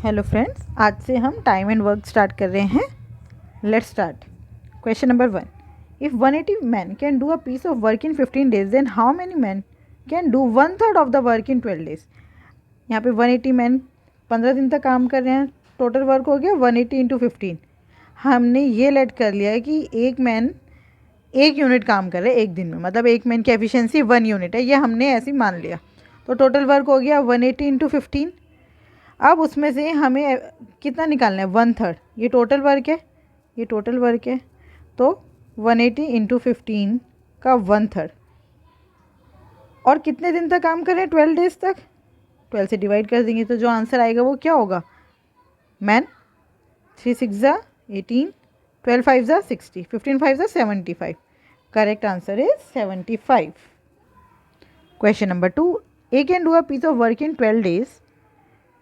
Hello friends, आज से हम टाइम एंड वर्क स्टार्ट कर रहे हैं। Let's start. Question number 1, if 180 man can do a piece of work in 15 days, then how many man can do 1/3 of the work in 12 days. यहाँ पे 180 man 15 दिन तक काम कर रहे हैं, टोटल वर्क हो गया 180 इंटू 15। हमने ये लेट कर लिया है कि एक मैन 1 यूनिट काम कर रहे हैं एक दिन में, मतलब एक मैन की एफिशिएंसी 1 यूनिट है, ये हमने ऐसे ही मान लिया। तो टोटल वर्क हो गया 180 इंटू 15। अब उसमें से हमें कितना निकालना है, 1/3। ये टोटल वर्क है, ये टोटल वर्क है, तो 180 इंटू 15 का 1/3। और कितने दिन तक काम करें, 12 डेज तक। 12 से डिवाइड कर देंगे तो जो आंसर आएगा वो क्या होगा, मैन 3 6 ज़ा 18, 12 5 ज़ा 60, 15 5 ज़ा 75। Correct answer is 75। Question number 2, A can do a piece of work in 12 days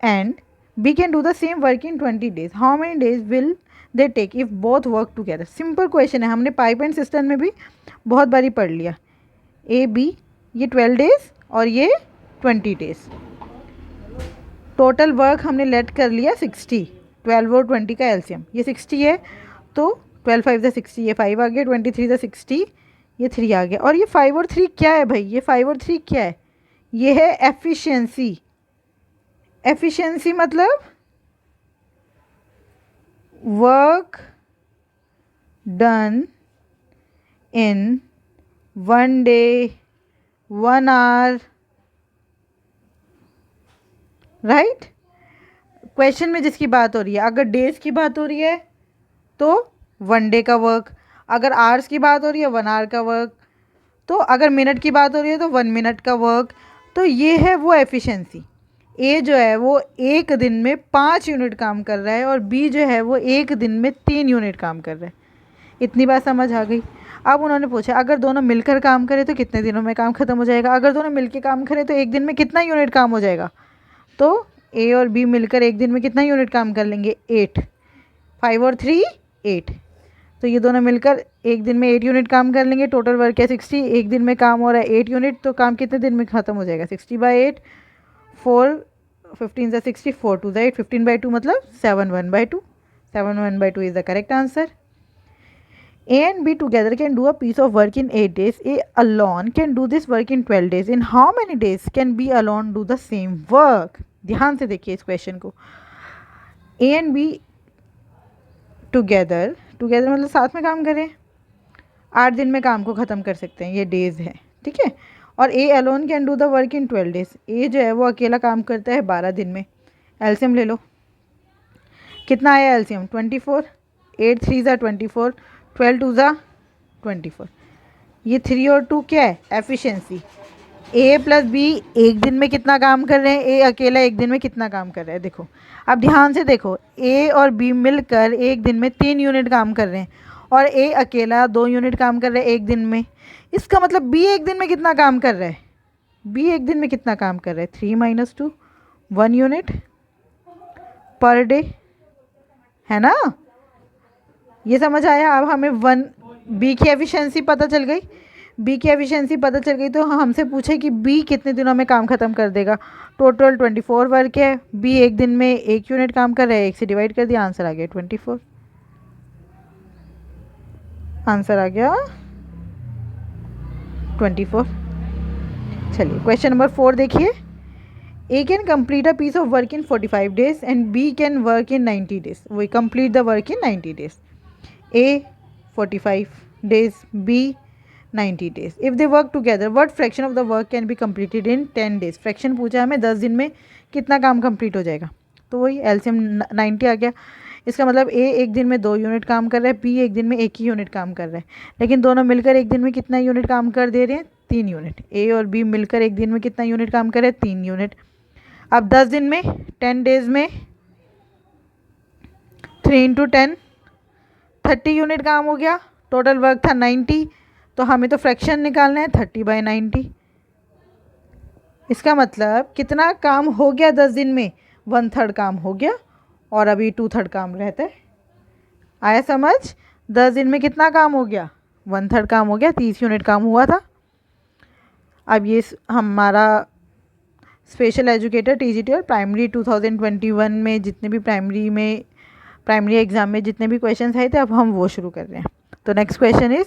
and B can do the same work in 20 days. How many days will they take if both work together? Simple question है, हमने pipe and system में भी बहुत बारी पढ़ लिया। A B, ये 12 days और ये 20 डेज। टोटल वर्क हमने लेट कर लिया 60, 12 और 20 का एलसीएम ये 60 है, तो 12 5 ज़ा 60, ये 5 आ गया, 23 ज़ा 60, ये 3 आ गया। और ये 5 और 3 क्या है भाई, ये 5 और 3 क्या है, ये है एफिशिएंसी। एफिशिएंसी मतलब work done in 1 day 1 hour, right. Question में जिसकी बात हो रही है, अगर डेज की बात हो रही है तो 1 day का वर्क, अगर आवर्स की बात हो रही है 1 hour का वर्क, तो अगर मिनट की बात हो रही है तो 1 minute का वर्क। तो ये है वो एफिशिएंसी। ए जो है वो एक दिन में 5 यूनिट काम कर रहा है और बी जो है वो एक दिन में 3 यूनिट काम कर रहा है। इतनी बात समझ आ गई। अब उन्होंने पूछा अगर दोनों मिलकर काम करें तो कितने दिनों में काम ख़त्म हो जाएगा, अगर दोनों मिलकर काम करें तो एक दिन में कितना यूनिट काम हो जाएगा। तो ए और बी मिलकर एक दिन में कितना यूनिट काम कर लेंगे, 8। 5 और 3 8, तो ये दोनों मिलकर एक दिन में 8 यूनिट काम कर लेंगे। टोटल वर्क है 60, एक दिन में काम हो रहा है 8 यूनिट, तो काम कितने दिन में ख़त्म हो जाएगा, 60/8, 4 15 ज़ा 60, 4 2 ज़ा 8, 15/2 मतलब 7 1/2। 7 1/2 is the correct answer. A and B together can do a piece of work in 8 days. A alone can do this work in 12 days. In how many days can B alone do the same work? ध्यान से देखिए इस question को। A and B together मतलब साथ में काम करें, 8 दिन में काम को ख़त्म कर सकते हैं, ये डेज है, ठीक है। और A alone can do the work in 12 days. A जो है वो अकेला काम करता है 12 दिन में। एलसीएम ले लो, कितना आया एलसीएम, 24, 8 3 ज़ा 24, 12 2 ज़ा 24। ये 3 और 2 क्या है, एफिशिएंसी। ए प्लस बी एक दिन में कितना काम कर रहे हैं, ए अकेला एक दिन में कितना काम कर रहा है। देखो अब ध्यान से देखो, ए और बी मिलकर एक दिन में 3 यूनिट काम कर रहे हैं और ए अकेला 2 यूनिट काम कर रहा है एक दिन में। इसका मतलब बी एक दिन में कितना काम कर रहा है, बी एक दिन में कितना काम कर रहा है, 3 - 2 1 यूनिट पर डे, है ना। ये समझ आया। अब हमें बी की एफिशिएंसी पता चल गई, बी की एफिशिएंसी पता चल गई, तो हमसे पूछे कि बी कितने दिनों में काम ख़त्म कर देगा। टोटल 24 वर्क है, बी एक दिन में 1 यूनिट काम कर रहा है, 1 से डिवाइड कर दिया, आंसर आ गया 24। आंसर आ गया 24। चलिए क्वेश्चन नंबर 4 देखिए। A can complete a piece of work in 45 days and B can work in 90 days। वही complete the work in 90 days। A 45 days, B 90 days. If they work together, what fraction of the work can be completed in 10 days? Fraction पूछा हमें, 10 दिन में कितना काम complete हो जाएगा। तो वही एलसीएम 90 आ गया। इसका मतलब A एक दिन में 2 यूनिट काम कर रहा है, B एक दिन में 1 ही यूनिट काम कर रहा है, लेकिन दोनों मिलकर एक दिन में कितना यूनिट काम कर दे रहे हैं, 3 यूनिट। A और B मिलकर एक दिन में कितना यूनिट काम कर रहे हैं, 3 यूनिट। अब 10 दिन में 10 डेज में 3 × 10 30 यूनिट काम हो गया। टोटल वर्क था 90, तो हमें तो फ्रैक्शन निकालना है 30/90। इसका मतलब कितना काम हो गया 10 दिन में, 1/3 काम हो गया और अभी 2/3 काम रहता है। आया समझ, 10 दिन में कितना काम हो गया, 1/3 काम हो गया, 30 यूनिट काम हुआ था। अब ये हमारा स्पेशल एजुकेटर TGT और प्राइमरी 2021 में जितने भी प्राइमरी एग्जाम में जितने भी क्वेश्चन आए थे, अब हम वो शुरू कर रहे हैं। तो next question is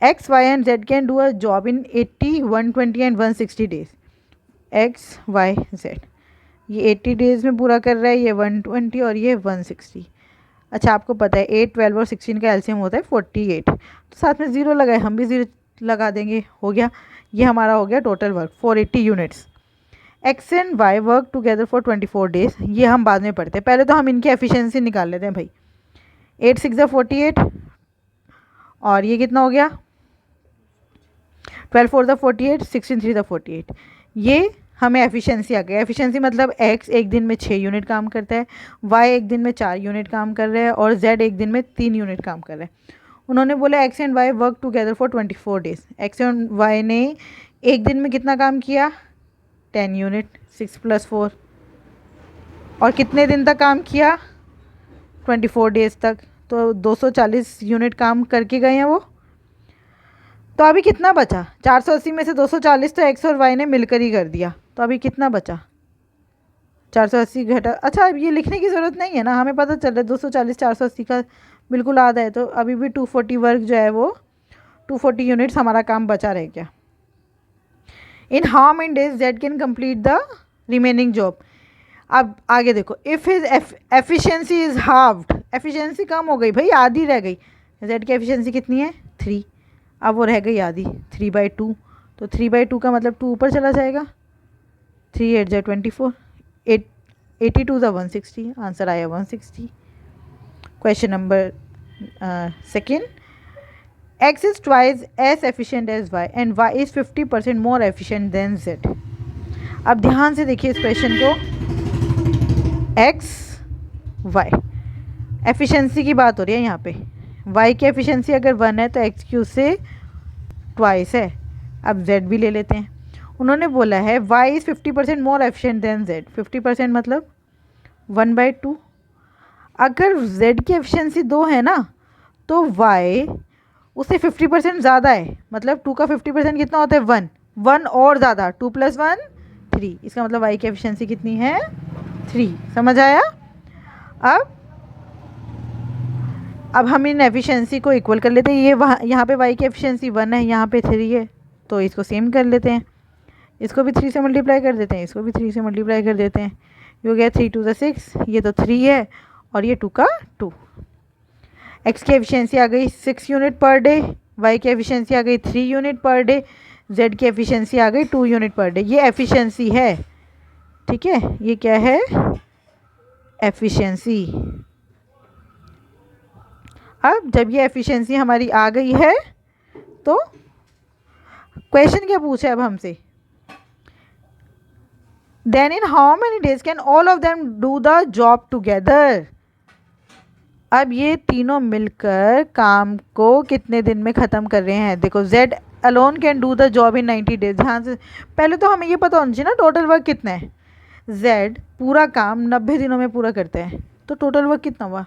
X, Y and Z can do a job in 80, 120 and 160 days. X, Y, Z ये 80 डेज़ में पूरा कर रहा है, ये 120 और ये 160। अच्छा, आपको पता है 8, 12 और 16 का एलसीएम होता है 48, तो साथ में ज़ीरो लगाए, हम भी ज़ीरो लगा देंगे, हो गया। ये हमारा हो गया total work 480 units. X and Y work together for 24 days, ये हम बाद में पढ़ते हैं, पहले तो हम इनकी एफिशिएंसी निकाल लेते हैं भाई। 8 6 48 और ये कितना हो गया 12 4 48, 16 3 48। ये हमें एफिशिएंसी आ गई। एफिशिएंसी मतलब X एक दिन में 6 यूनिट काम करता है, Y एक दिन में 4 यूनिट काम कर रहा है और Z एक दिन में 3 यूनिट काम कर रहा है। उन्होंने बोला X and Y work together for 24 days. X and Y ने एक दिन में कितना काम किया 10 यूनिट, 6 + 4, और कितने दिन तक काम किया 24 डेज तक, तो 240 यूनिट काम करके गए हैं वो। तो अभी कितना बचा 480 में से 240 तो X और Y ने मिलकर ही कर दिया, तो अभी कितना बचा 480 घटा। अच्छा, अब ये लिखने की ज़रूरत नहीं है ना, हमें पता चल रहा है 240 480 का बिल्कुल आधा है, तो अभी भी 240 वर्क जो है वो 240 यूनिट्स हमारा काम बचा रह गया। In how many days Z can complete the remaining job. अब आगे देखो, if his efficiency is halved, efficiency कम हो गई भाई, आधी रह गई। Z की एफिशिएंसी कितनी है 3, अब वो रह गई आधी 3/2, तो 3/2 का मतलब 2 ऊपर चला जाएगा, 3 8 24, 82 160, आंसर आया 160। Question number second, X is twice as efficient as Y and Y is 50% more efficient than Z। अब ध्यान से देखिए इस क्वेश्चन को, X, Y एफिशिएंसी की बात हो रही है यहाँ पे। Y की एफिशिएंसी अगर 1 है तो X की उससे ट्वाइस है। अब Z भी ले लेते हैं। उन्होंने बोला है Y is 50% more efficient then Z। 50% मतलब 1/2। अगर Z की एफिशिएंसी 2 है ना, तो Y उससे 50% ज़्यादा है, मतलब 2 का 50% कितना होता है 1, 1 और ज़्यादा, 2 + 1 3। इसका मतलब Y की एफिशिएंसी कितनी है 3। समझ आया। अब हम इन एफिशिएंसी को इक्वल कर लेते हैं। ये वहाँ यहाँ पे Y की एफिशिएंसी 1 है, यहाँ पे 3 है, तो इसको सेम कर लेते हैं। इसको भी 3 से मल्टीप्लाई कर देते हैं, इसको भी 3 से मल्टीप्लाई कर देते हैं। ये हो गया 3 2 6, ये तो 3 है और ये 2 का 2। X की एफिशिएंसी आ गई 6 यूनिट पर डे, Y की एफिशिएंसी आ गई 3 यूनिट पर डे, Z की एफिशिएंसी आ गई 2 यूनिट पर डे। ये एफिशिएंसी है, ठीक है, ये क्या है एफिशिएंसी। अब जब ये एफिशिएंसी हमारी आ गई है तो क्वेश्चन क्या पूछा है अब हमसे, then in how many days can all of them do the job together. अब ये तीनों मिलकर काम को कितने दिन में ख़त्म कर रहे हैं। देखो Z alone can do the job in 90 days. ध्यान से, पहले तो हमें ये पता होना चाहिए ना टोटल वर्क कितना है। Z पूरा काम 90 दिनों में पूरा करते हैं, तो टोटल वर्क कितना हुआ।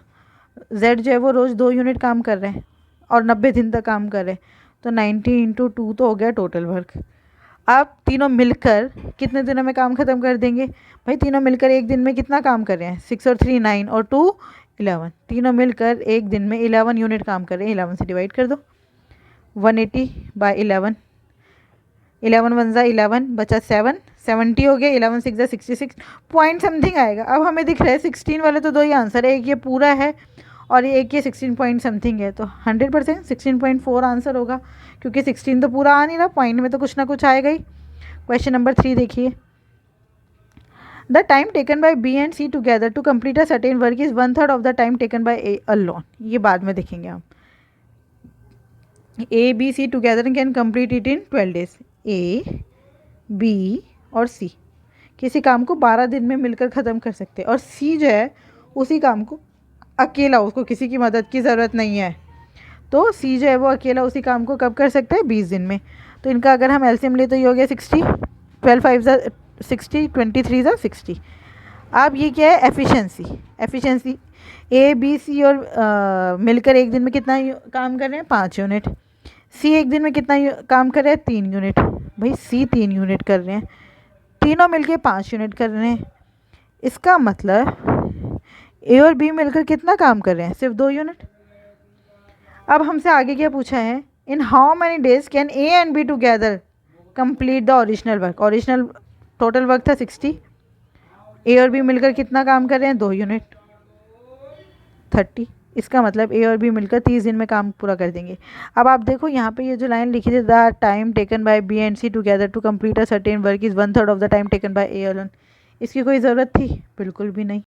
Z जो है वो रोज़ 2 यूनिट काम कर रहे हैं और 90 दिन तक काम कर रहे हैं, तो 90 × 2 तो हो गया टोटल वर्क। अब तीनों मिलकर कितने दिनों में काम ख़त्म कर देंगे भाई। तीनों मिलकर एक दिन में कितना काम कर रहे हैं 6 और 3 9 और 2 11। तीनों मिलकर एक दिन में 11 यूनिट काम कर रहे हैं। 11 से डिवाइड कर दो, 180/11, 11 1 ज़ा 11 बचा 7, 70 हो गया, 11 6 ज़ा 66 पॉइंट समथिंग आएगा। अब हमें दिख रहा है 16 वाले तो 2 ही आंसर है, एक ये पूरा है और ये एक ये 16 पॉइंट समथिंग है, तो 100% 16.4 आंसर होगा, क्योंकि 16 तो पूरा आ नहीं रहा, पॉइंट में तो कुछ ना कुछ आएगा ही। क्वेश्चन नंबर 3 देखिए, the time taken by B and C together to complete a certain work is 1/3 of the time taken by A alone. ये बाद में देखेंगे हम। A B C together can complete it in 12 days. A B और C किसी काम को 12 दिन में मिलकर ख़त्म कर सकते हैं, और C जो है उसी काम को अकेला, उसको किसी की मदद की ज़रूरत नहीं है, तो C जो है वो अकेला उसी काम को कब कर सकता है 20 दिन में। तो इनका अगर हम एलसीएम ले तो ये हो गया 60, 12 5 ज़ा 60, 23 ज़ा 60। अब ये क्या है efficiency. Efficiency A B C और मिलकर एक दिन में कितना काम कर रहे हैं 5 यूनिट। C एक दिन में कितना काम कर रहे हैं 3 यूनिट। भाई C 3 यूनिट कर रहे हैं, तीनों मिलके 5 यूनिट कर रहे हैं। इसका मतलब ए और बी मिलकर कितना काम कर रहे हैं? सिर्फ 2 यूनिट। अब हमसे आगे क्या पूछा है? In how many days can A and be together complete the original work. Original total work था 60, ए और बी मिलकर कितना काम कर रहे हैं? 2 यूनिट, 30। इसका मतलब ए और बी मिलकर 30 दिन में काम पूरा कर देंगे। अब आप देखो यहाँ पे ये जो लाइन लिखी थी, the time taken by B and C together to complete a certain work is 1/3 of the time taken by A alone, इसकी कोई ज़रूरत थी? बिल्कुल भी नहीं।